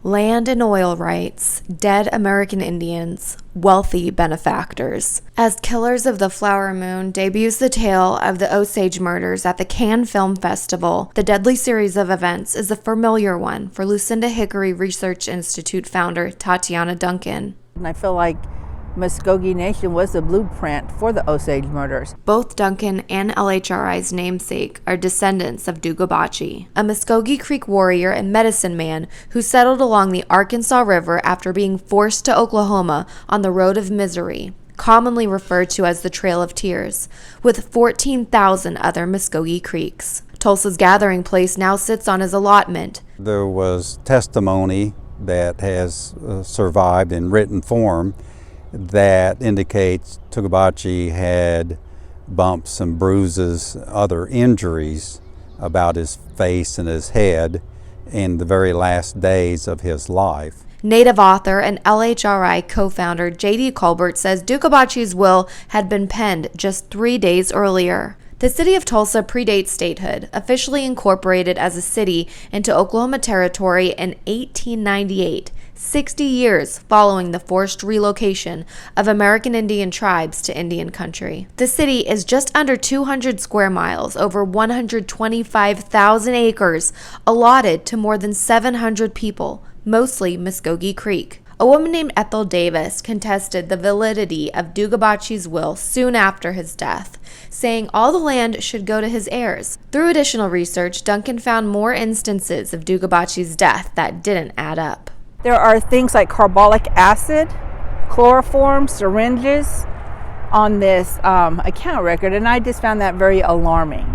Land and oil rights, dead American Indians, wealthy benefactors. As Killers of the Flower Moon debuts the tale of the Osage murders at the Cannes Film Festival, the deadly series of events is a familiar one for Lucinda Hickory Research Institute founder Tatiana Duncan. And I feel like Muskogee Nation was the blueprint for the Osage murders. Both Duncan and LHRI's namesake are descendants of Dugabahchee, a Muskogee Creek warrior and medicine man who settled along the Arkansas River after being forced to Oklahoma on the Road of Misery, commonly referred to as the Trail of Tears, with 14,000 other Muskogee Creeks. Tulsa's gathering place now sits on his allotment. There was testimony that has survived in written form that indicates Dugabahchee had bumps and bruises, other injuries about his face and his head in the very last days of his life. Native author and LHRI co-founder J.D. Colbert says Dugabahchee's will had been penned just 3 days earlier. The city of Tulsa predates statehood, officially incorporated as a city into Oklahoma Territory in 1898, 60 years following the forced relocation of American Indian tribes to Indian country. The city is just under 200 square miles, over 125,000 acres, allotted to more than 700 people, mostly Muskogee Creek. A woman named Ethel Davis contested the validity of Dugabahchee's will soon after his death, saying all the land should go to his heirs. Through additional research, Duncan found more instances of Dugabahchee's death that didn't add up. There are things like carbolic acid, chloroform, syringes on this account record, and I just found that very alarming.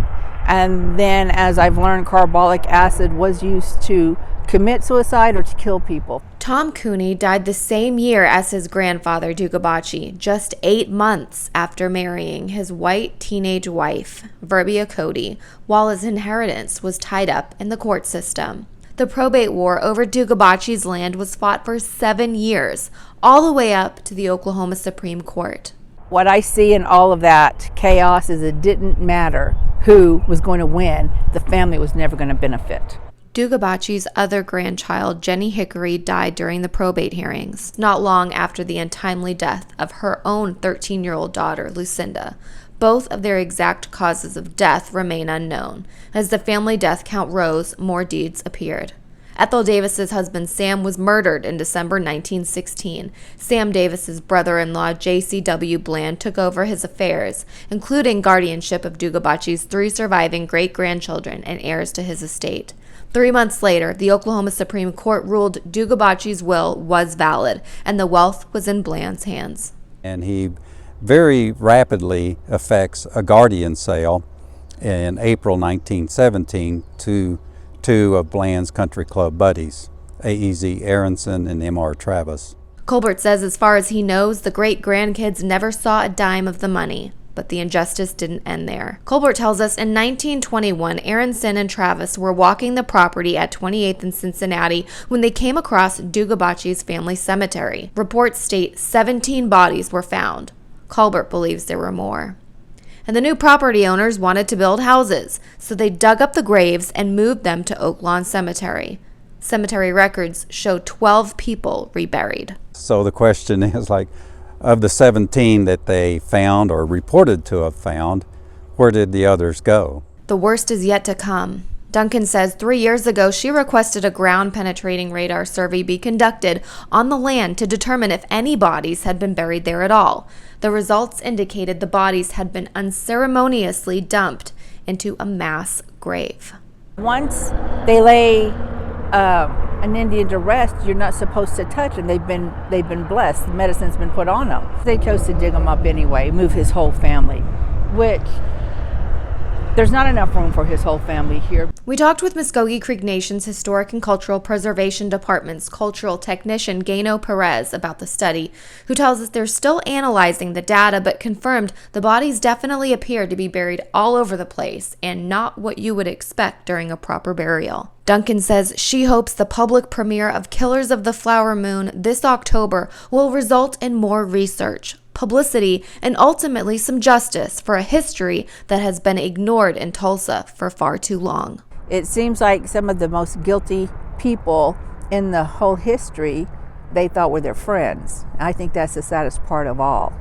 And then as I've learned, carbolic acid was used to commit suicide or to kill people. Tom Cooney died the same year as his grandfather Dugabahchee, just 8 months after marrying his white teenage wife, Verbia Cody, while his inheritance was tied up in the court system. The probate war over Dugabahchee's land was fought for 7 years, all the way up to the Oklahoma Supreme Court. What I see in all of that chaos is it didn't matter who was going to win, the family was never going to benefit. Dugabahchee's other grandchild, Jenny Hickory, died during the probate hearings, not long after the untimely death of her own 13-year-old daughter, Lucinda. Both of their exact causes of death remain unknown. As the family death count rose, more deeds appeared. Ethel Davis's husband Sam was murdered in December 1916. Sam Davis's brother-in-law J.C.W. Bland took over his affairs, including guardianship of Dugabahchee's 3 surviving great-grandchildren and heirs to his estate. 3 months later, the Oklahoma Supreme Court ruled Dugabahchee's will was valid, and the wealth was in Bland's hands. And he very rapidly effects a guardian sale in April 1917 to 2 of Bland's country club buddies, A.E.Z. Aronson and M.R. Travis. Colbert says as far as he knows, the great-grandkids never saw a dime of the money. But the injustice didn't end there. Colbert tells us in 1921, Aronson and Travis were walking the property at 28th and Cincinnati when they came across Dugabahchee's family cemetery. Reports state 17 bodies were found. Colbert believes there were more. And the new property owners wanted to build houses, so they dug up the graves and moved them to Oak Lawn Cemetery. Cemetery records show 12 people reburied. So the question is, like, of the 17 that they found or reported to have found, where did the others go? The worst is yet to come. Duncan says 3 years ago she requested a ground-penetrating radar survey be conducted on the land to determine if any bodies had been buried there at all. The results indicated the bodies had been unceremoniously dumped into a mass grave. Once they lay an Indian to rest, you're not supposed to touch, and they've been blessed. The medicine's been put on them. They chose to dig him up anyway, move his whole family, which there's not enough room for his whole family here. We talked with Muskogee Creek Nation's Historic and Cultural Preservation Department's cultural technician Gano Perez about the study, who tells us they're still analyzing the data but confirmed the bodies definitely appear to be buried all over the place and not what you would expect during a proper burial. Duncan says she hopes the public premiere of Killers of the Flower Moon this October will result in more research, publicity, and ultimately some justice for a history that has been ignored in Tulsa for far too long. It seems like some of the most guilty people in the whole history they thought were their friends. I think that's the saddest part of all.